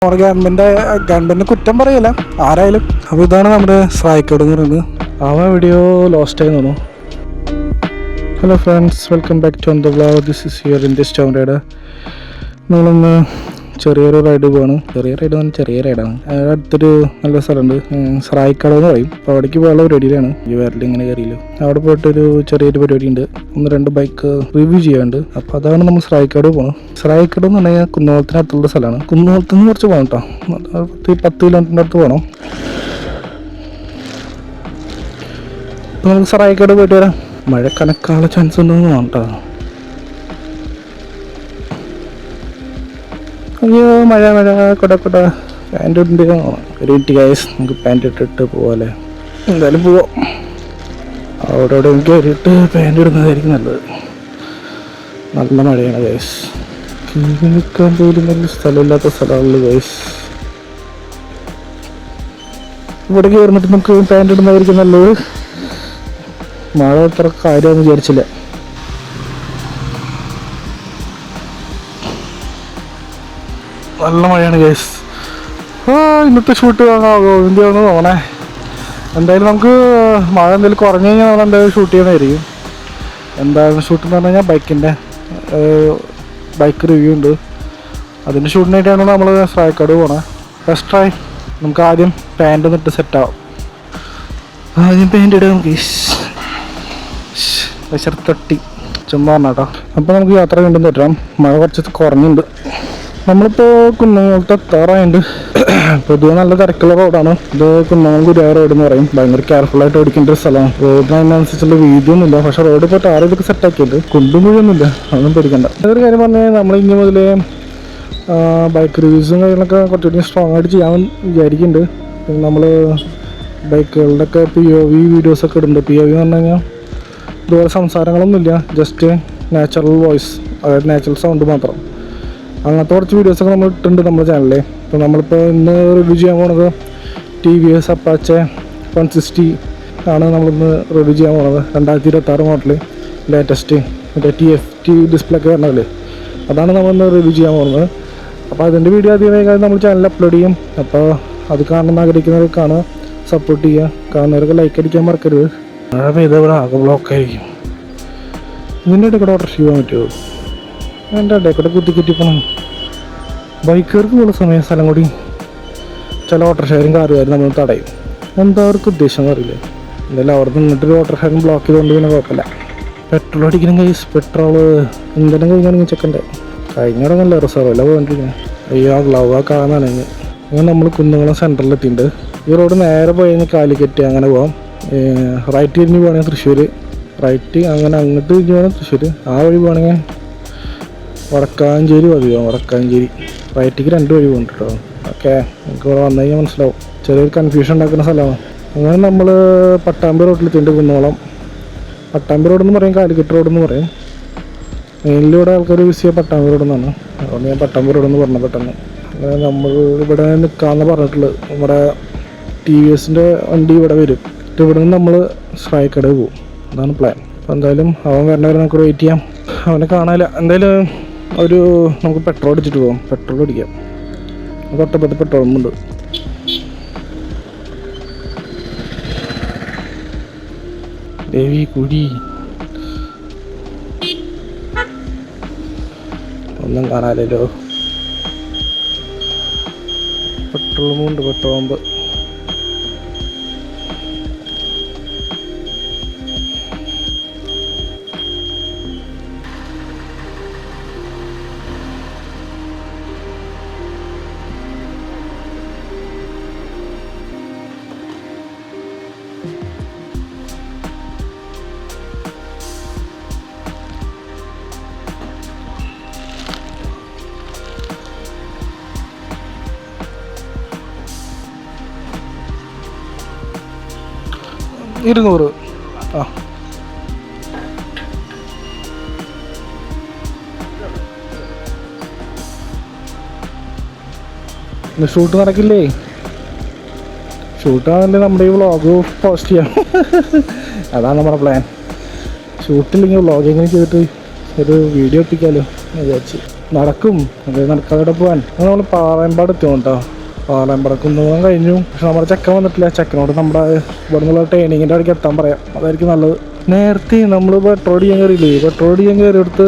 നമ്മുടെ ഗവൺമെന്റിന് കുറ്റം പറയില്ല ആരായാലും. അപ്പോൾ ഇതാണ് നമ്മുടെ സ്ട്രൈക്കേഡ് എന്ന് പറയുന്നത്. അവൻ വീഡിയോ ലോസ്റ്റ് ആയി തോന്നുന്നു. Hello friends, welcome back to the vlog. This is here in this town ride. നമ്മളൊന്ന് ചെറിയൊരു റൈഡ് പോവാണ്. ചെറിയ റൈഡാണ്. അടുത്തൊരു നല്ല സ്ഥലമുണ്ട്, സ്ട്രൈക്കേഡ് എന്ന് പറയും. അപ്പോൾ അവിടേക്ക് പോകാനുള്ള പരിപാടിയിലാണ്. ഈ വരൽ ഇങ്ങനെ കയറിയില്ല. അവിടെ പോയിട്ടൊരു ചെറിയൊരു പരിപാടി ഉണ്ട്. 1-2 ബൈക്ക് റിവ്യൂ ചെയ്യാനുണ്ട്. അപ്പോൾ അതാണ് നമ്മൾ സ്ട്രൈക്കേഡ് പോകണം. സ്ട്രൈക്കേഡ് എന്ന് പറഞ്ഞാൽ കുന്നോളത്തിനടുത്തുള്ള സ്ഥലമാണ്. കുന്നോളത്തിൽ നിന്ന് കുറച്ച് പോകണം കേട്ടോ. 10 കിലോമീറ്ററിൻ്റെ അടുത്ത് പോകണം. അപ്പോൾ നമുക്ക് സ്ട്രൈക്കേഡ് പോയിട്ട് വരാം. മഴ കനക്കാനുള്ള ചാൻസ് ഉണ്ടെന്ന് വേണം കേട്ടോ. അയ്യോ മഴ കൊട പാൻറ് ഇട്ടുണ്ട്. ഒരു മിനിറ്റ് ഗൈസ്, നമുക്ക് പാൻറ് ഇട്ടിട്ട് പോവാല്ലേ. എന്തായാലും പോവാം. അവിടെ കയറിയിട്ട് പാൻറ് ഇടുന്നതായിരിക്കും നല്ലത്. നല്ല മഴയാണ് ഗൈസ്. കീഴി നിൽക്കാൻ പോലും നല്ല സ്ഥലമില്ലാത്ത സ്ഥലമാണല്ലോ ഗൈസ്. ഇവിടെ കയറിന്നിട്ട് നമുക്ക് പാൻറ് ഇടുന്നതായിരിക്കും നല്ലത്. മഴ അത്ര കാര്യമെന്ന് വിചാരിച്ചില്ല. നല്ല മഴയാണ് ഗൈസ്. ഇന്നത്തെ ഷൂട്ട് ഇന്ത്യയാണെന്ന് തോന്നണേ. എന്തായാലും നമുക്ക് മഴ എന്തെങ്കിലും കുറഞ്ഞു കഴിഞ്ഞാൽ നമ്മൾ എന്തായാലും ഷൂട്ട് ചെയ്യണമായിരിക്കും. എന്താണ് ഷൂട്ട് എന്ന് പറഞ്ഞു കഴിഞ്ഞാൽ ബൈക്ക് റിവ്യൂ ഉണ്ട്. അതിൻ്റെ ഷൂട്ടിനായിട്ടാണ് നമ്മൾ സ്ട്രൈക്കേഡ് പോണേ. First try. നമുക്ക് ആദ്യം പാൻറ് ഒന്നിട്ട് സെറ്റാവും. ആദ്യം പാൻറ് ഇടാം ഗൈസ്. വിശർത്തൊട്ടി ചുമ്മാ പറഞ്ഞാട്ടോ. അപ്പോൾ നമുക്ക് യാത്ര വീണ്ടും തുടരാം. മഴ കുറച്ച് കുറഞ്ഞുണ്ട്. നമ്മളിപ്പോൾ കുന്നംകുളത്ത് എത്താറായുണ്ട്. പൊതുവെ നല്ല തിരക്കുള്ള റോഡാണ് ഇത്. കുന്നംകുളം ഗുരുവായൂർ റോഡ് എന്ന് പറയും. ഭയങ്കര കെയർഫുള്ളായിട്ട് ഓടിക്കേണ്ട ഒരു സ്ഥലമാണ്. റോഡിന് അതിനനുസരിച്ചുള്ള വീതിയൊന്നുമില്ല. പക്ഷേ റോഡ് ഇപ്പോൾ ടാർ ഇതൊക്കെ സെറ്റാക്കിയിട്ട് കുണ്ടും കുഴിയൊന്നുമില്ല. അതൊന്നും പേടിക്കണ്ട. ഒരു കാര്യം പറഞ്ഞാൽ നമ്മൾ ഇനി മുതൽ ബൈക്ക് റിവ്യൂസും കാര്യങ്ങളൊക്കെ കുറച്ചുകൂടി സ്ട്രോങ് ആയിട്ട് ചെയ്യാൻ വിചാരിക്കുന്നുണ്ട്. നമ്മൾ ബൈക്കുകളുടെയൊക്കെ POV വീഡിയോസൊക്കെ ഇടുന്നുണ്ട്. POV എന്ന് പറഞ്ഞു കഴിഞ്ഞാൽ ഇതുപോലെ സംസാരങ്ങളൊന്നുമില്ല, ജസ്റ്റ് നാച്ചുറൽ വോയിസ്, അതായത് നാച്ചുറൽ സൗണ്ട് മാത്രം. അങ്ങനത്തെ കുറച്ച് വീഡിയോസൊക്കെ നമ്മൾ ഇട്ടിട്ടുണ്ട് നമ്മുടെ ചാനലിൽ. ഇപ്പോൾ നമ്മളിപ്പോൾ ഇന്ന് റിവ്യൂ ചെയ്യാൻ പോകുന്നത് TVS Apache 160 ആണ് നമ്മളിന്ന് റിവ്യൂ ചെയ്യാൻ പോകുന്നത്. 2026 മോഡൽ ലേറ്റസ്റ്റ് മറ്റേ TFT ഡിസ്പ്ലേ ഒക്കെ വരണമല്ലേ, അതാണ് നമ്മളിന്ന് റിവ്യൂ ചെയ്യാൻ പോകുന്നത്. അപ്പോൾ അതിൻ്റെ വീഡിയോ ആദ്യമായി നമ്മൾ ചാനലിൽ അപ്ലോഡ് ചെയ്യും. അപ്പോൾ അത് കാണുന്ന ആഗ്രഹിക്കുന്നവർക്ക് കാണുക, സപ്പോർട്ട് ചെയ്യുക. കാണുന്നവരൊക്കെ ലൈക്ക് അടിക്കാൻ മറക്കരുത്. മഴ പെയ്ത ഇവിടെ ആകെ ബ്ലോക്കായിരിക്കും. ഇതിൻ്റെ ഇടയിൽ കൂടെ ഓട്ടോറിക്ഷ പോകാൻ പറ്റുമോ? എൻ്റെ ഇടയിൽ കൂടെ കുത്തിക്കെറ്റി പോകണം. ബൈക്കുകാർക്ക് ഉള്ള സമയം സ്ഥലം കൂടി ചില ഓട്ടോറിക്ഷക്കാരും കാറുകാരും നമ്മൾ തടയും. എന്താ അവർക്ക് ഉദ്ദേശം അറിയില്ല. എന്തായാലും അവിടെ നിന്നിട്ടൊരു ഓട്ടോറിക്ഷക്കാരൻ ബ്ലോക്ക് ചെയ്തുകൊണ്ട് പിന്നെ കുഴപ്പമില്ല. പെട്രോൾ അടിക്കണം കൈസ്. പെട്രോൾ ഇന്ധനം കഴിഞ്ഞാണെങ്കിൽ ചെക്കണ്ടേ. കഴിഞ്ഞവിടെ നല്ല റിസർവല്ല പോകാണ്ടിരിക്കുന്നത്. അയ്യോ ഗ്ലൗ ആ കാണാനാണ്. അങ്ങനെ നമ്മൾ കുന്നംകുളം സെൻറ്ററിൽ എത്തിയിട്ടുണ്ട്. ഈ റോഡ് നേരെ പോയി കഴിഞ്ഞാൽ കാലിക്കറ്റ് അങ്ങനെ പോകാം. റൈറ്റ് തിരിഞ്ഞ് പോകണമെങ്കിൽ തൃശ്ശൂർ, റൈറ്റ് അങ്ങനെ അങ്ങോട്ട് തിരിഞ്ഞ് പോകണം തൃശ്ശൂർ. ആ വഴി പോകണമെങ്കിൽ വടക്കാഞ്ചേരി മതി പോകാം. വടക്കാഞ്ചേരി റൈറ്റിക്ക് 2 വഴി പോകുന്നുണ്ട് കേട്ടോ. ഓക്കെ, നമുക്ക് ഇവിടെ വന്നു കഴിഞ്ഞാൽ മനസ്സിലാവും. ചെറിയൊരു കൺഫ്യൂഷൻ ഉണ്ടാക്കുന്ന സ്ഥലമാണ്. അങ്ങനെ നമ്മൾ പട്ടാമ്പി റോഡിലെത്തിയിട്ടുണ്ട്. കുന്നോളം പട്ടാമ്പി റോഡെന്ന് പറയും, കാലിക്കറ്റ് റോഡെന്ന് പറയും. മെയിനിൽ ഇവിടെ ആൾക്കാർ യൂസ് ചെയ്യുക പട്ടാമ്പി റോഡെന്നാണ്. അതുകൊണ്ട് ഞാൻ പട്ടാമ്പി റോഡെന്ന് പറഞ്ഞ പെട്ടെന്ന്. അങ്ങനെ നമ്മൾ ഇവിടെ നിൽക്കാമെന്ന് പറഞ്ഞിട്ടുള്ളത്. നമ്മുടെ TVSൻ്റെ വണ്ടി ഇവിടെ വരും. ഇവിടെ നിന്ന് നമ്മൾ സ്ട്രൈക്കേഡ് പോകും. അതാണ് പ്ലാൻ. അപ്പോൾ എന്തായാലും അവൻ വരണവരെ നമുക്ക് വെയിറ്റ് ചെയ്യാം. അവനെ കാണാനില്ല. എന്തായാലും നമുക്ക് പെട്രോൾ അടിച്ചിട്ട് പോകാം. പെട്രോൾ അടിക്കാം. തൊട്ടപ്പുറത്ത് പെട്രോൾ പമ്പുണ്ട്. ദേവി കുഴി ഒന്നും കാണാനല്ലോ. പെട്രോൾ പമ്പുണ്ട്. Petrol pump $200. ആ ഷൂട്ട് നടക്കില്ലേ? ഷൂട്ടാണല്ലേ നമ്മുടെ ഈ വ്ളോഗ് പോസ്റ്റ് ചെയ്യാം. അതാണ് നമ്മുടെ പ്ലാൻ. ഷൂട്ടില്ലെങ്കിൽ വ്ളോഗ് എങ്ങനെ ചെയ്തിട്ട് ഒരു വീഡിയോ ഒപ്പിക്കാമല്ലോ വിചാരിച്ച്. നടക്കും, അത് നടക്കാതെ പോകാൻ. നമ്മൾ പാളയമ്പാട് എത്തി കേട്ടോ. പാളയമ്പാട് കുന്നുപോകാൻ കഴിഞ്ഞു. പക്ഷെ നമ്മുടെ ചെക്കൻ വന്നിട്ടില്ല. ചെക്കനോട് നമ്മുടെ ഇവിടെ നിന്നുള്ള ട്രെയിനിങ്ങിൻ്റെ അവിടേക്ക് എത്താൻ പറയാം, അതായിരിക്കും നല്ലത്. നേരത്തെ നമ്മൾ പെട്രോൾ ചെയ്യാൻ കയറിയില്ലേ, പെട്രോൾ ചെയ്യാൻ കയറിയെടുത്ത്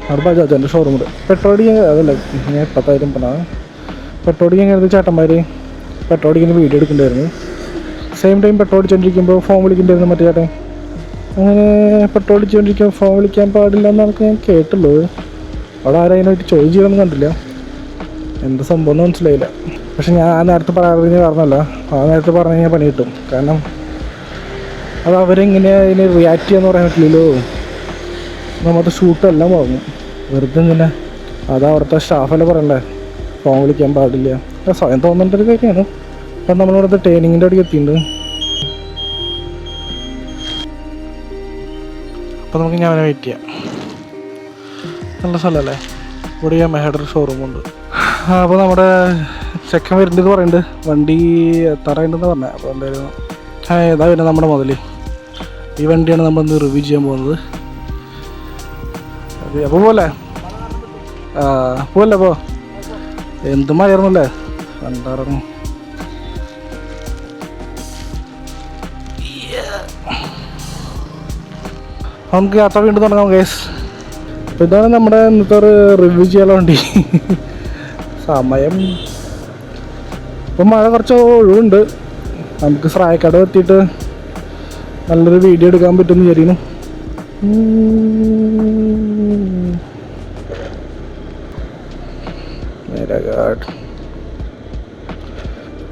അവിടെ ബജാജൻ്റെ ഷോറൂമിൽ പെട്രോൾ ചെയ്യാൻ, അതല്ല ഞാൻ ഇപ്പത്തായാലും പറഞ്ഞാൽ പെട്രോൾ ചെയ്യാൻ കയറിയത് ചേട്ടന്മാർ പെട്രോൾ അടിക്കുന്ന വീഡിയോ എടുക്കേണ്ടായിരുന്നു. സെയിം ടൈം പെട്രോൾ അടിച്ചുകൊണ്ടിരിക്കുമ്പോൾ ഫോൺ വിളിക്കേണ്ടായിരുന്നു മറ്റേ ചേട്ടൻ. അങ്ങനെ പെട്രോൾ അടിച്ചുകൊണ്ടിരിക്കുമ്പോൾ ഫോൺ വിളിക്കാൻ പാടില്ല എന്നൊക്കെ ഞാൻ കേട്ടുള്ളൂ. അവിടെ ആരും അതിനായിട്ട് ചോദ്യം ചെയ്യണമെന്ന് കണ്ടില്ല, എന്ത് സംഭവം എന്ന് മനസ്സിലായില്ല. പക്ഷെ ഞാൻ നേരത്തെ പറയാതെ പറഞ്ഞല്ല, ആ നേരത്തെ പറഞ്ഞു കഴിഞ്ഞാൽ പണി കിട്ടും. കാരണം അത് അവരെങ്ങനെ അതിന് റിയാക്ട് ചെയ്യാന്ന് പറയാൻ പറ്റില്ലല്ലോ. നമ്മുടെ ഷൂട്ടെല്ലാം വാങ്ങും വെറുതെ ഇങ്ങനെ. അത് അവിടുത്തെ സ്റ്റാഫെല്ലാം പറയണ്ടേ ഫോൺ വിളിക്കാൻ പാടില്ല, സ്വയം തോന്നേണ്ട ഒരു കാര്യമാണ്. അപ്പം നമ്മളിവിടുത്തെ ട്രെയിനിങ്ങിൻ്റെ അടിക്ക് എത്തിയിട്ടുണ്ട്. അപ്പോൾ നമുക്ക് ഞാൻ അവനെ വെയിറ്റ് ചെയ്യാം. നല്ല സ്ഥലമല്ലേ, ഇവിടെ ഞാൻ മെഹഡർ ഷോറൂമുണ്ട്. അപ്പോൾ നമ്മുടെ ചെക്കൻ വരുന്നുണ്ടെന്ന് പറയുന്നുണ്ട്, വണ്ടി എത്താറായിട്ടുണ്ടെന്ന് പറഞ്ഞത്. അപ്പോൾ എന്തായാലും ഏതാ പിന്നെ നമ്മുടെ മുതൽ ഈ വണ്ടിയാണ് നമ്മളിന്ന് റിവ്യൂ ചെയ്യാൻ പോകുന്നത്. അപ്പോൾ പോലെ പോലെ അപ്പോൾ എന്ത് മഴയായിരുന്നല്ലേ കണ്ടിറങ്ങും. നമുക്ക് യാത്ര വീണ്ടും തുടങ്ങാം ഗൈസ്. അപ്പോൾ ഇതാണ് നമ്മുടെ ഇന്നത്തെ ഒരു റിവ്യൂ ചെയ്യാനുള്ള വണ്ടി. സമയം ഇപ്പം മഴ കുറച്ച് ഒഴിവുണ്ട്, നമുക്ക് സ്രായക്കട എത്തിയിട്ട് നല്ലൊരു വീഡിയോ എടുക്കാൻ പറ്റുമെന്ന് വിചാരിക്കുന്നു.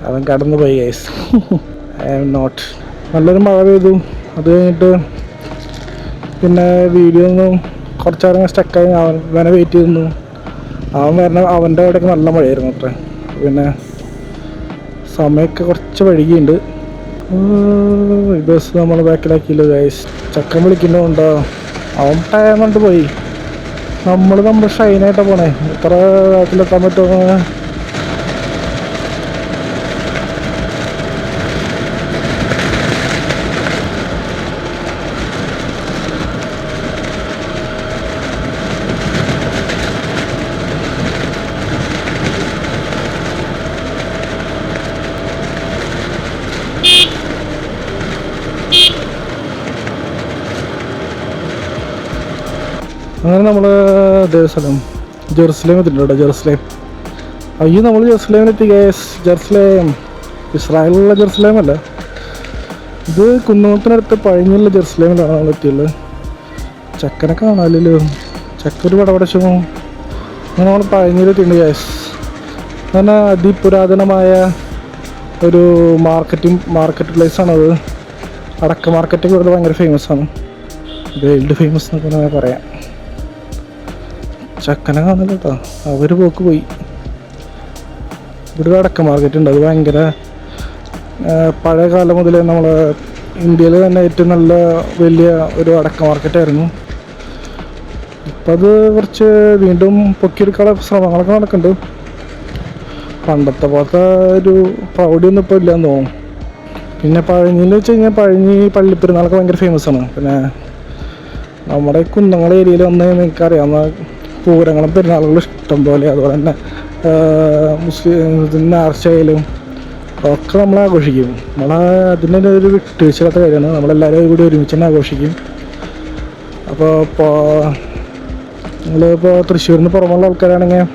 അവൻ കടന്നു പോയി ഗൈസ്. I am not. നല്ലൊരു മഴ പെയ്തു, അത് കഴിഞ്ഞിട്ട് പിന്നെ വീഡിയോ ഒന്നും കുറച്ച് നേരം സ്റ്റക്കായി. അവനെ വെയിറ്റ് ചെയ്തിരുന്നു. അവൻ വരണം, അവൻ്റെ അവിടെയൊക്കെ നല്ല മഴയായിരുന്നു അത്ര. പിന്നെ സമയമൊക്കെ കുറച്ച് വൈകിയുണ്ട്. ഈ ബസ് നമ്മൾ ബാക്കിലാക്കിയില്ല ഗൈസ്. ചക്കൻ വിളിക്കുന്നുണ്ടോ, അവൻ ടൈം കൊണ്ട് പോയി. നമ്മൾ ഷൈനായിട്ടാണ് പോണേ, എത്ര ബാക്കിലെത്താൻ പറ്റുമോ. അങ്ങനെ നമ്മൾ ജെറുസലേം എത്തിയിട്ടുണ്ട്. ജെറുസലേം, അയ്യോ നമ്മൾ ജെറുസലേമിലെത്തി ഗൈസ്. ജെറുസലേം ഇസ്രായേലിലുള്ള ജെറുസലേം അല്ല, ഇത് കുന്നോത്തിനടുത്ത് പഴഞ്ഞുള്ള ജെറുസലേമിലാണ് നമ്മൾ എത്തിയുള്ളത്. ചക്കനെ കാണാമല്ലോ, ചക്ക ഒരു പടപടച്ചു. അങ്ങനെ നമ്മൾ പഴഞ്ഞിലെത്തിയിട്ടുണ്ട് ഗൈസ്. അങ്ങനെ അതിപുരാതനമായ ഒരു മാർക്കറ്റ് പ്ലേസാണത്. അടക്ക മാർക്കറ്റൊക്കെ ഇവിടെ ഭയങ്കര ഫേമസ് ആണ്, വേൾഡ് ഫേമസ് എന്നൊക്കെ വേണമെങ്കിൽ പറയാം. ചക്കനെ കാണുന്നില്ല കേട്ടോ, അവർ പോക്ക് പോയി. ഇവിടെ അടക്ക മാർക്കറ്റ് ഉണ്ട്, അത് ഭയങ്കര പഴയ കാലം മുതൽ നമ്മളെ ഇന്ത്യയിൽ തന്നെ ഏറ്റവും നല്ല വലിയ ഒരു അടക്ക മാർക്കറ്റായിരുന്നു. ഇപ്പം അത് കുറച്ച് വീണ്ടും പൊക്കിയെടുക്കാനുള്ള ശ്രമങ്ങളൊക്കെ നടക്കുന്നുണ്ട്. പണ്ടത്തെ പോലത്തെ ഒരു പ്രൗഢിയൊന്നും ഇപ്പോൾ ഇല്ലയെന്ന് തോന്നും. പിന്നെ പഴഞ്ഞിന്ന് വെച്ച് കഴിഞ്ഞാൽ പഴഞ്ഞി പള്ളിപ്പെരുന്നാളൊക്കെ ഭയങ്കര ഫേമസ് ആണ്. പിന്നെ നമ്മുടെ കുന്നങ്ങളെ ഏരിയയിൽ വന്ന് നിങ്ങൾക്കറിയാവുന്ന പൂരങ്ങളും പെരുന്നാളുകളും ഇഷ്ടം പോലെ. അതുപോലെ തന്നെ മുസ്ലിം നേർച്ചയിലും ഒക്കെ നമ്മൾ ആഘോഷിക്കും. അതിൻ്റെ ഒരു വിട്ടുവീഴ്ചയില്ലാത്ത കാര്യമാണ്, നമ്മളെല്ലാവരും കൂടി ഒരുമിച്ച് തന്നെ ആഘോഷിക്കും. അപ്പോൾ നിങ്ങളിപ്പോൾ തൃശ്ശൂരിൽ നിന്ന് പുറമുള്ള ആൾക്കാരാണെങ്കിൽ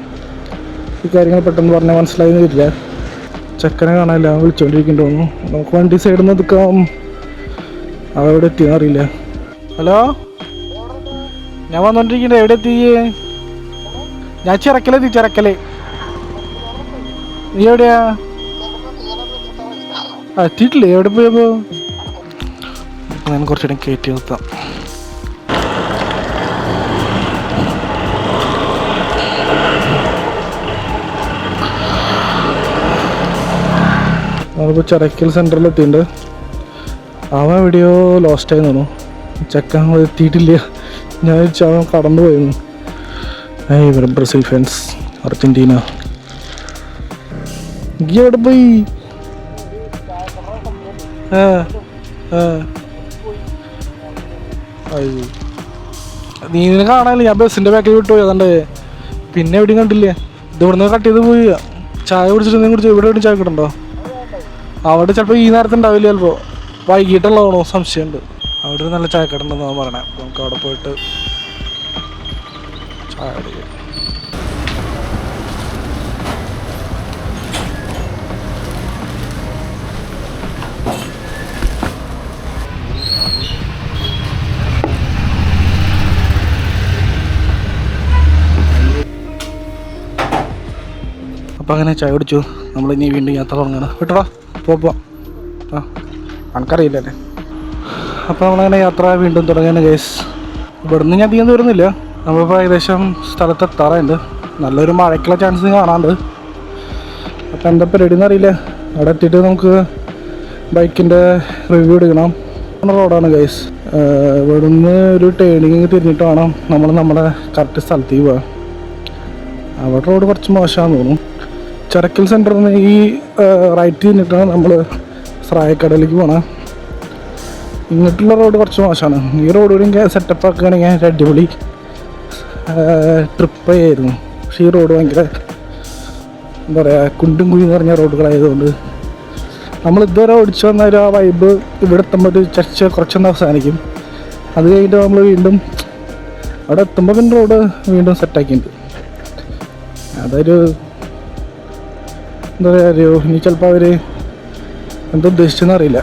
ഈ കാര്യങ്ങൾ പെട്ടെന്ന് പറഞ്ഞാൽ മനസ്സിലായി വരില്ല. ചെക്കനെ കാണാനില്ല, വിളിച്ചുകൊണ്ടിരിക്കുന്നുണ്ട് തോന്നുന്നു. നമുക്ക് വണ്ടി സൈഡിൽ നിന്ന് എടുക്കാം. അവിടെ എത്തിയെന്ന് അറിയില്ല. ഹലോ, ഞാൻ വന്നോണ്ടിരിക്കണ്ടേ, എവിടെ എത്തിയേ? ഞാൻ ചിറക്കലെത്തി. ചിറക്കല് നീ എവിടെയാ? എത്തിയിട്ടില്ലേ? എവിടെ പോയപ്പോ? ഞാൻ കുറച്ചുകൂടെ കയറ്റി നിർത്താം. നമ്മളിപ്പോൾ ചിറക്കൽ സെൻറ്ററിൽ എത്തിയിട്ടുണ്ട്. അവൻ എവിടെയോ ലോസ്റ്റ് ആയി തോന്നുന്നു. ചെക്കൻ എത്തിയിട്ടില്ല. ഞാൻ അവൻ കടന്നു പോയിരുന്നു. ഇവിടെ ബ്രസീൽ ഫാൻസ്, അർജന്റീന. എവിടെ പോയി? നീനെ കാണാനില്ല, ഞാൻ ബസ്സിൻ്റെ ബാക്കിൽ വിട്ടു പോയി. അതുകൊണ്ട് പിന്നെ എവിടെയും കണ്ടില്ലേ. ഇത് ഇവിടുന്ന് കട്ട് ചെയ്ത് പോയി. ചായ കുടിച്ചിട്ട് കുടിച്ചു. ഇവിടെ എവിടെയും ചായ കിട്ടുന്നുണ്ടോ? അവിടെ ചിലപ്പോൾ ഈ നേരത്തെ ഉണ്ടാവില്ല, ചിലപ്പോൾ വൈകിട്ടുള്ളതാണോ സംശയമുണ്ട്. അവിടെ ഒരു നല്ല ചായക്കട ഉണ്ടെന്നാണ് പറയണേ. നമുക്ക് അവിടെ പോയിട്ട് ചായ കുടിക്കാം. അപ്പോൾ അങ്ങനെ ചായ കുടിച്ചു. നമ്മളിനി വീണ്ടും യാത്ര തുടങ്ങണം. വിട്ടോടാ, പോവാം. ആ, എനിക്കറിയില്ലല്ലേ. അപ്പോൾ നമ്മളങ്ങനെ യാത്ര വീണ്ടും തുടങ്ങിയാണ് ഗൈസ്. ഇവിടുന്ന് ഞാൻ അധികം ദൂരമൊന്നുമില്ല. നമ്മളിപ്പോൾ ഏകദേശം സ്ഥലത്ത് എത്താറുണ്ട്. നല്ലൊരു മഴയ്ക്കുള്ള ചാൻസ് കാണാണ്ട്. അപ്പോൾ എന്താ പരിപാടി എന്നറിയില്ല. അവിടെ എത്തിയിട്ട് നമുക്ക് ബൈക്കിൻ്റെ റിവ്യൂ എടുക്കണം. റോഡാണ് ഗൈസ്. ഇവിടുന്ന് ഒരു ടേണിങ് തിരിഞ്ഞിട്ട് വേണം നമ്മൾ നമ്മുടെ കറക്റ്റ് സ്ഥലത്തേക്ക് പോകാൻ. അവിടെ റോഡ് കുറച്ച് മോശമാണെന്ന് തോന്നുന്നു. ചരക്കൽ സെൻറ്ററിൽ നിന്ന് ഈ റൈറ്റ് തിരിഞ്ഞിട്ടാണ് നമ്മൾ സ്രായക്കടയിലേക്ക് പോകണം. ഇങ്ങോട്ടുള്ള റോഡ് കുറച്ച് മോശമാണ്. ഈ റോഡ് കൂടി സെറ്റപ്പ് ആക്കുകയാണെങ്കിൽ അടിപൊളി ട്രിപ്പ് ആയിരുന്നു. പക്ഷേ ഈ റോഡ് ഭയങ്കര എന്താ പറയുക, കുണ്ടും കുഴി നിറഞ്ഞ റോഡുകളായതുകൊണ്ട് നമ്മൾ ഇതുവരെ ഓടിച്ചു വന്ന ഒരു ആ വൈബ് ഇവിടെ എത്തുമ്പോൾ ഒരു കുറച്ചൊന്ന് അവസാനിക്കും. അത് കഴിഞ്ഞിട്ട് നമ്മൾ വീണ്ടും അവിടെ എത്തുമ്പോൾ പിന്നെ റോഡ് വീണ്ടും സെറ്റാക്കിയിട്ടുണ്ട്. അതൊരു എന്താ പറയുക, ഇനി ചിലപ്പോൾ അവർ എന്താ ഉദ്ദേശിച്ചെന്ന് അറിയില്ല.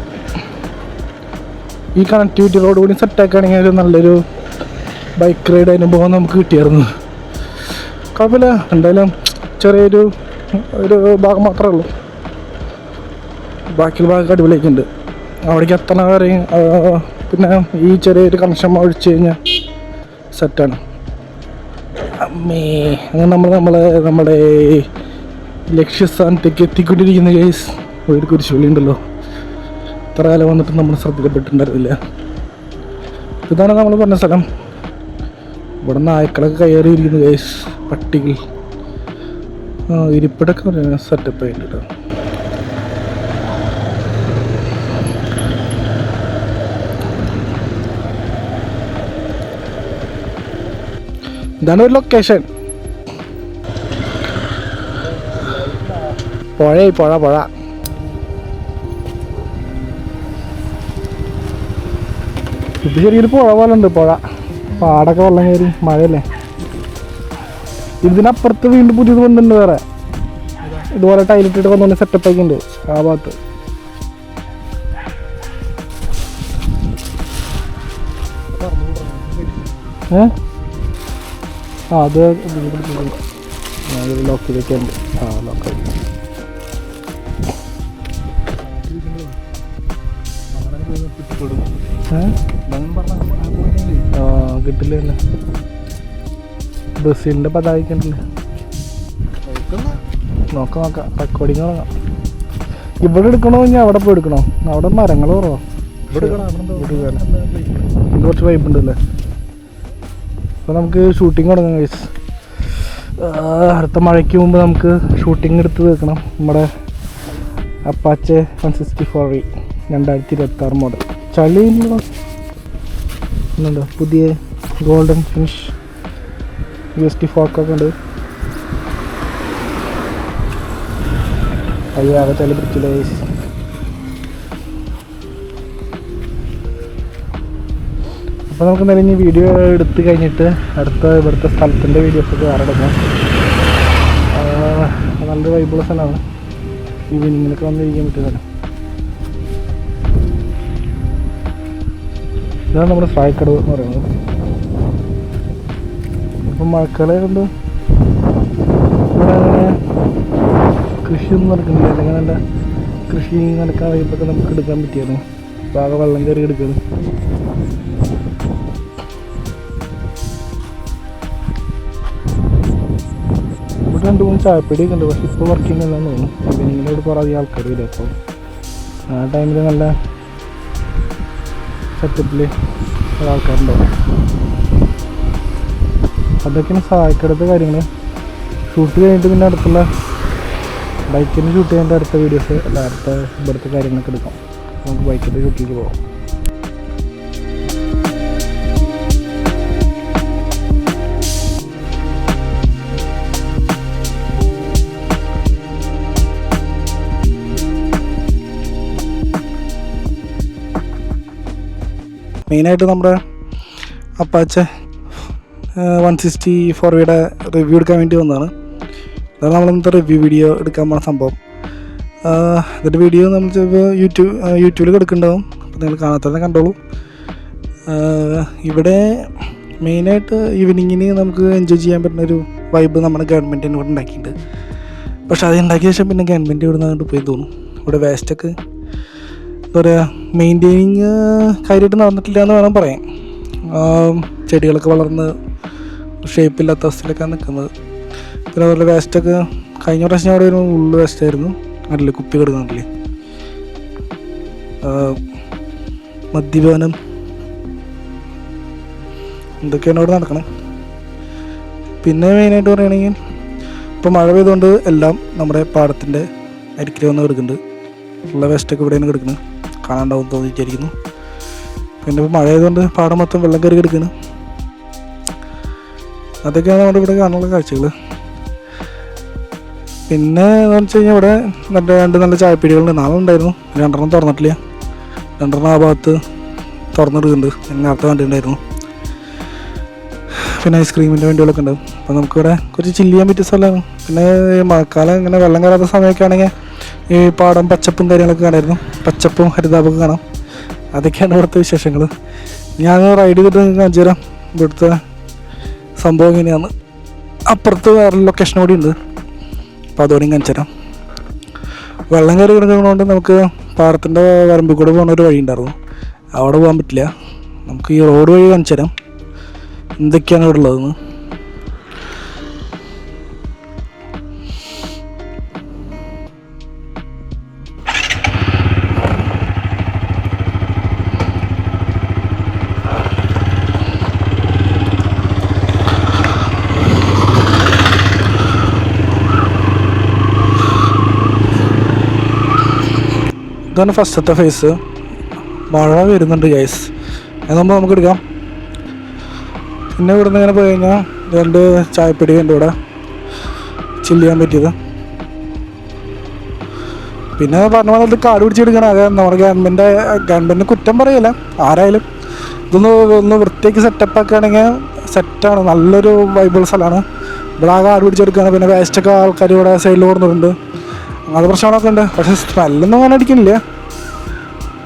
ഈ കണക്ടിവിറ്റി റോഡ് കൂടി സെറ്റാക്കുകയാണെങ്കിൽ ഒരു നല്ലൊരു ബൈക്ക് റൈഡ് അനുഭവം നമുക്ക് കിട്ടിയായിരുന്നു. കുഴപ്പമില്ല, എന്തായാലും ചെറിയൊരു ഭാഗം മാത്രമേ ഉള്ളൂ. ബാക്കിയുള്ള ഭാഗം അടിപൊളിയൊക്കെയുണ്ട്. അവിടേക്ക് എത്തണ വരെയും പിന്നെ ഈ ചെറിയൊരു കണക്ഷൻ ഒഴിച്ചു കഴിഞ്ഞാൽ സെറ്റാണ്. അമ്മേ, അങ്ങനെ നമ്മുടെ ലക്ഷ്യസ്ഥാനത്തേക്ക് എത്തിക്കൊണ്ടിരിക്കുന്ന കേസ്. ഒരു കുരിശുപള്ളി ഉണ്ടല്ലോ, ഇത്ര കാലം വന്നിട്ട് നമ്മൾ ശ്രദ്ധിക്കപ്പെട്ടിട്ടുണ്ടായിരുന്നില്ല. ഇതാണ് നമ്മൾ പറഞ്ഞ സ്ഥലം. ഇവിടെ നായ്ക്കളൊക്കെ കയറിയിരിക്കുന്ന കേസ്, പട്ടികൾ. ഇരിപ്പിടൊക്കെ പറയുന്ന സെറ്റപ്പ് ആയിട്ട്. ഇതാണ് ഒരു ലൊക്കേഷൻ. പുഴ ഇത് ചെറിയൊരു പുഴ പോലെ ഉണ്ട്. പാടൊക്കെ വെള്ളം കയറി, മഴയല്ലേ. ഇതിനപ്പുറത്ത് വീണ്ടും പുതിയത് വന്നിട്ടുണ്ട് വേറെ. ഇതുപോലെ ടൈലിട്ടിട്ട് വന്നുകൊണ്ട് സെറ്റപ്പ് ഒക്കെ ഉണ്ട് ആ ഭാഗത്ത്. അത് ലോക്കിലൊക്കെ ഉണ്ട്. ലോക്കായി കിട്ടില്ല. ബ്രസീലിൻ്റെ പതാകണ്ടല്ലേ. നോക്കാം റെക്കോർഡിങ് തുടങ്ങാം. ഇവിടെ എടുക്കണോ ഇനി അവിടെ പോയി എടുക്കണോ? അവിടെ മരങ്ങൾ കുറവാ. ഇത് കുറച്ച് വൈബ് ഉണ്ടല്ലേ. അപ്പോൾ നമുക്ക് ഷൂട്ടിങ് തുടങ്ങാം ഗൈസ്. അടുത്ത മഴയ്ക്ക് മുമ്പ് നമുക്ക് ഷൂട്ടിങ് എടുത്ത് വെക്കണം. നമ്മുടെ അപ്പാച്ചെ 164 2026 മോഡൽ. ചളി എന്നുണ്ടോ? പുതിയ ഗോൾഡൻ ഫിനിഷ് USD ഫോക്കൊക്കെ ഉണ്ട്. അയ്യാകെ ചളി പിടിച്ചില്ല ഗൈസ്. അപ്പോൾ നമുക്ക് എന്തായാലും വീഡിയോ എടുത്ത് കഴിഞ്ഞിട്ട് അടുത്ത ഇവിടുത്തെ സ്ഥലത്തിൻ്റെ വീഡിയോസൊക്കെ വേറെ എടുക്കാം. നല്ലൊരു വൈബുള്ള സ്ഥലമാണ്. ഈവനിങ്ങിലൊക്കെ വന്നിരിക്കാൻ പറ്റിയ സ്ഥലം. ഇതാണ് നമ്മുടെ സ്രായക്കടവ് എന്ന് പറയുന്നത്. അപ്പം മഴക്കാലം കൊണ്ട് ഇവിടെ അങ്ങനെ കൃഷിയൊന്നും നടക്കുന്നില്ല. അല്ലെങ്കിൽ നല്ല കൃഷി നടക്കാൻ കഴിയുമ്പോൾ നമുക്ക് എടുക്കാൻ പറ്റിയായിരുന്നു. ആകെ വെള്ളം കയറി എടുക്കുന്നത്. ഇവിടെ 2-3 ചായപ്പടിയൊക്കെ ഉണ്ട്. പക്ഷെ ഇപ്പോൾ വർക്കിംഗ് അല്ലാന്ന് തോന്നുന്നു. ഈവനിങ്ങിലോട് കുറേ അധികം ആൾക്കാർ വരും. അപ്പോൾ ആ ടൈമിൽ നല്ല സെറ്റപ്പിൽ ആൾക്കാരുണ്ടാവും. അതൊക്കെയാണ് സഹായിക്കെടുത്ത കാര്യങ്ങൾ. ഷൂട്ട് കഴിഞ്ഞിട്ട് പിന്നെ അടുത്തുള്ള ബൈക്കിന് ഷൂട്ട് ചെയ്യേണ്ട അടുത്ത വീഡിയോസ് അല്ല അടുത്ത ഇവിടുത്തെ കാര്യങ്ങളൊക്കെ എടുക്കാം. നമുക്ക് ബൈക്കിൻ്റെ ഷൂട്ടിലേക്ക് പോകാം. മെയിനായിട്ട് നമ്മുടെ അപ്പാച്ചെ 164 റിവ്യൂ എടുക്കാൻ വേണ്ടി വന്നതാണ്. അതാണ് നമ്മളിന്നത്തെ റിവ്യൂ വീഡിയോ എടുക്കാൻ പോകുന്ന സംഭവം. ഇതിൻ്റെ വീഡിയോ നമ്മൾ ചിലപ്പോൾ യൂട്യൂബിൽ എടുക്കുന്നുണ്ടാവും. അപ്പോൾ നിങ്ങൾ കാണാത്തന്നെ കണ്ടോളൂ. ഇവിടെ മെയിനായിട്ട് ഈവനിങ്ങിന് നമുക്ക് എൻജോയ് ചെയ്യാൻ പറ്റുന്നൊരു വൈബ് നമ്മുടെ ഗവൺമെൻറ്റിന് ഇവിടെ ഉണ്ടാക്കിയിട്ടുണ്ട്. പക്ഷെ അത് ഉണ്ടാക്കിയ ശേഷം പിന്നെ ഗവൺമെൻറ് ഇവിടെ നിന്ന് പോയി തോന്നും. ഇവിടെ വേസ്റ്റൊക്കെ എന്താ പറയുക, മെയിൻറ്റെയിനിങ് കാര്യമായിട്ട് നടന്നിട്ടില്ല എന്ന് വേണം പറയാൻ. ചെടികളൊക്കെ വളർന്ന് ഷേപ്പില്ലാത്ത അവസ്ഥയിലൊക്കെയാണ് നിൽക്കുന്നത്. പിന്നെ അതുപോലെ വേസ്റ്റൊക്കെ കഴിഞ്ഞ പ്രാവശ്യം അവിടെ ഒരു ഉള്ളു വേസ്റ്റായിരുന്നു. അതിൽ കുപ്പി കിടക്കുന്നില്ലേ, മദ്യപാനം എന്തൊക്കെയാണ് അവിടെ നടക്കണം. പിന്നെ മെയിനായിട്ട് പറയുകയാണെങ്കിൽ ഇപ്പോൾ മഴ പെയ്തുകൊണ്ട് എല്ലാം നമ്മുടെ പാടത്തിൻ്റെ അരിക്കിൽ വന്ന് കിടക്കുന്നുണ്ട്. ഉള്ള വേസ്റ്റൊക്കെ ഇവിടെയാണ് കിടക്കുന്നത്, കാണാണ്ടാവും തോന്നി വിചാരിക്കുന്നു. പിന്നെ ഇപ്പോൾ മഴ ആയതുകൊണ്ട് പാടം മൊത്തം വെള്ളം കയറി കിടക്കുന്നു. അതൊക്കെയാണ് നമ്മുടെ ഇവിടെ കാണാനുള്ള കാഴ്ചകൾ. പിന്നെ എന്ന് വെച്ച് കഴിഞ്ഞാൽ ഇവിടെ രണ്ട് നല്ല ചായപ്പീടികളുണ്ട്. നാളെ ഉണ്ടായിരുന്നു, 2 തുറന്നിട്ടില്ല. 2 ആ ഭാഗത്ത് തുറന്നിടുന്നുണ്ട്, ഞാൻ നേരത്തെ കണ്ടിട്ടുണ്ടായിരുന്നു. പിന്നെ ഐസ്ക്രീമിൻ്റെ വണ്ടികളൊക്കെ ഉണ്ട്. അപ്പോൾ നമുക്കിവിടെ കുറച്ച് ചില്ല് ചെയ്യാൻ പറ്റിയ സ്ഥലമാണ്. പിന്നെ മഴക്കാലം ഇങ്ങനെ വെള്ളം കയറാത്ത സമയമൊക്കെ ആണെങ്കിൽ ഈ പാടം പച്ചപ്പും കാര്യങ്ങളൊക്കെ കാണായിരുന്നു. പച്ചപ്പും ഹരിതാപൊക്കെ കാണാം. അതൊക്കെയാണ് ഇവിടുത്തെ വിശേഷങ്ങൾ. ഞാൻ റൈഡ് ചെയ്തിട്ട് നിങ്ങൾക്ക് കാണിച്ചു തരാം ഇവിടുത്തെ സംഭവം എങ്ങനെയാണ്. അപ്പുറത്ത് വേറെ ലൊക്കേഷൻ കൂടി ഉണ്ട്, അപ്പോൾ അതോടെയും കാണിച്ചു തരാം. വെള്ളം കയറി കിടക്കുന്നതുകൊണ്ട് നമുക്ക് പാടത്തിൻ്റെ വരമ്പിൽ കൂടെ പോകുന്ന ഒരു വഴി ഉണ്ടായിരുന്നു, അവിടെ പോകാൻ പറ്റില്ല. നമുക്ക് ഈ റോഡ് വഴി കാണിച്ചു തരാം എന്തൊക്കെയാണ് ഇവിടെ ഉള്ളതെന്ന്. ഇതാണ് ഫസ്റ്റത്തെ ഫേസ്. മഴ വരുന്നുണ്ട് ഗൈസ്, അത് നമുക്ക് എടുക്കാം. പിന്നെ ഇവിടെ നിന്ന് ഇങ്ങനെ പോയി കഴിഞ്ഞാൽ 2 ചായപ്പൊടി ഉണ്ട് ഇവിടെ ചില്ല് ചെയ്യാൻ പറ്റിയത്. പിന്നെ പറഞ്ഞ പോലെ ഇത് കാട് പിടിച്ചെടുക്കണം. അത് നമ്മുടെ ഗവൺമെൻറ്റിന് കുറ്റം പറയില്ല, ആരായാലും ഒന്ന് വൃത്തിയാക്കി സെറ്റപ്പ് ആക്കുകയാണെങ്കിൽ സെറ്റാണ്. നല്ലൊരു വൈബിൾ സ്ഥലമാണ്. ഇവിടെ ആ കാട് പിടിച്ചെടുക്കുകയാണ്. പിന്നെ വേസ്റ്റൊക്കെ ആൾക്കാർ ഇവിടെ സൈഡിൽ കൊടുക്കുന്നുണ്ട്. അങ്ങനത്തെ പ്രശ്നങ്ങളൊക്കെ ഉണ്ട്. പക്ഷേ സ്മെല്ലൊന്നും അങ്ങനെ അടിക്കുന്നില്ല.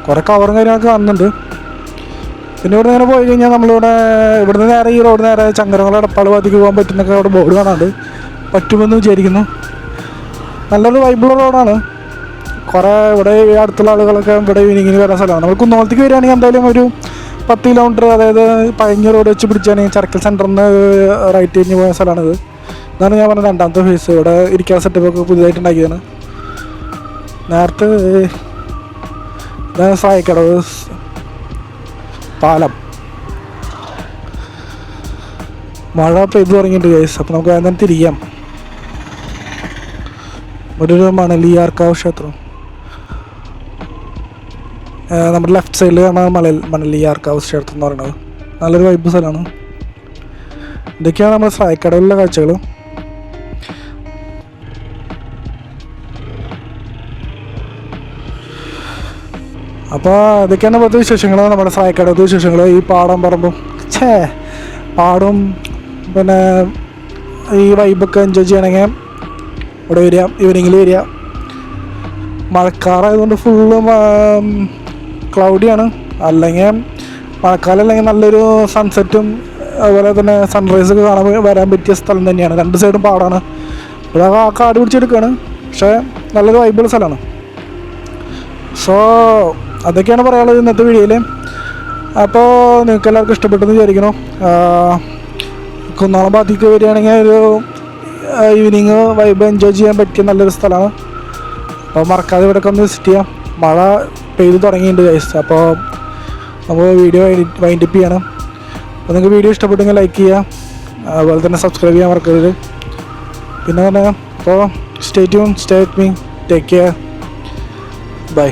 കുറേ കവറും കാര്യങ്ങളൊക്കെ കാണുന്നുണ്ട്. പിന്നെ ഇവിടെ നേരെ പോയി കഴിഞ്ഞാൽ നമ്മളിവിടെ ഇവിടുന്ന് നേരെ ഈ റോഡ് നേരെ ചങ്ങരംകുളം എടപ്പാൾ ഭാഗത്തേക്ക് പോകാൻ പറ്റുന്നൊക്കെ അവിടെ ബോർഡ് കാണാണ്ട് പറ്റുമെന്ന് വിചാരിക്കുന്നു. നല്ലൊരു വൈബിളുള്ള റോഡാണ്. കുറേ ഇവിടെ അടുത്തുള്ള ആളുകളൊക്കെ ഇവിടെ ഈവനിങ്ങിന് വരുന്ന സ്ഥലമാണ്. നമ്മൾ കുന്നോളത്തേക്ക് വരികയാണെങ്കിൽ എന്തായാലും ഒരു 10 കിലോമീറ്റർ, അതായത് പഴഞ്ഞ റോഡ് വെച്ച് പിടിച്ചാണെങ്കിൽ ചരക്കൽ സെൻറ്ററിൽ നിന്ന് റൈറ്റ് കഴിഞ്ഞ് പോയ സ്ഥലമാണിത്. ഇതാണ് ഞാൻ പറഞ്ഞ 2ാമത്തെ ഫേസ്. ഇവിടെ ഇരിക്കാൻ സെറ്റപ്പൊക്കെ പുതിയതായിട്ട് ഉണ്ടാക്കിയതാണ്. നേരത്തെ സായിക്കടവ് പാലം. മഴ പെയ്തു തുടങ്ങിയിട്ട് ഗൈസ്. അപ്പോൾ നമുക്ക് അതിനെ തിരിയാം. ഒരു മണലിയാർക്കാവ് ക്ഷേത്രം നമ്മുടെ ലെഫ്റ്റ് സൈഡിൽ കാണാൻ മണലിയാർക്കാവ് ക്ഷേത്രം എന്ന് പറയുന്നത്. നല്ലൊരു വൈബ് സ്ഥലമാണ്. ഇതൊക്കെയാണ് നമ്മുടെ സായിക്കടവിലെ കാഴ്ചകൾ. അപ്പോൾ ഇതൊക്കെയാണ് ഇപ്പോഴത്തെ വിശേഷങ്ങൾ, നമ്മുടെ സായിക്കടത്തെ വിശേഷങ്ങൾ. ഈ പാടം പറമ്പും പാടും പിന്നെ ഈ വൈബൊക്കെ എൻജോയ് ചെയ്യണമെങ്കിൽ ഇവിടെ വരിക, ഈവനിങ്ങിൽ വരിക. മഴക്കാറായതുകൊണ്ട് ഫുള്ള് ക്ലൗഡിയാണ്. അല്ലെങ്കിൽ മഴക്കാലം അല്ലെങ്കിൽ നല്ലൊരു സൺസെറ്റും അതുപോലെ തന്നെ സൺറൈസൊക്കെ കാണാൻ വരാൻ പറ്റിയ സ്ഥലം തന്നെയാണ്. 2 സൈഡും പാടാണ്. ഇവിടെ ആ കാട് പിടിച്ചെടുക്കുകയാണ്, പക്ഷേ നല്ലൊരു വൈബുള്ള സ്ഥലമാണ്. സോ അതൊക്കെയാണ് പറയാനുള്ളത് ഇന്നത്തെ വീഡിയോയിൽ. അപ്പോൾ നിങ്ങൾക്ക് എല്ലാവർക്കും ഇഷ്ടപ്പെട്ടെന്ന് വിചാരിക്കണം. കുന്നോളം ഭാഗത്തേക്ക് വരികയാണെങ്കിൽ ഒരു ഈവനിങ് വൈബ് എൻജോയ് ചെയ്യാൻ പറ്റിയ നല്ലൊരു സ്ഥലമാണ്. അപ്പോൾ മറക്കാതെ ഇവിടെയൊക്കെ ഒന്ന് വിസിറ്റ് ചെയ്യാം. മഴ പെയ്ത് തുടങ്ങിയിട്ടുണ്ട് ഗൈസ്. അപ്പോൾ നമ്മൾ വീഡിയോ വൈൻഡപ്പ് ചെയ്യണം. അപ്പോൾ നിങ്ങൾക്ക് വീഡിയോ ഇഷ്ടപ്പെട്ടെങ്കിൽ ലൈക്ക് ചെയ്യുക, അതുപോലെ തന്നെ സബ്സ്ക്രൈബ് ചെയ്യാൻ മറക്കരുത്. പിന്നെ അപ്പോൾ stay tune, stay with me, take care, by.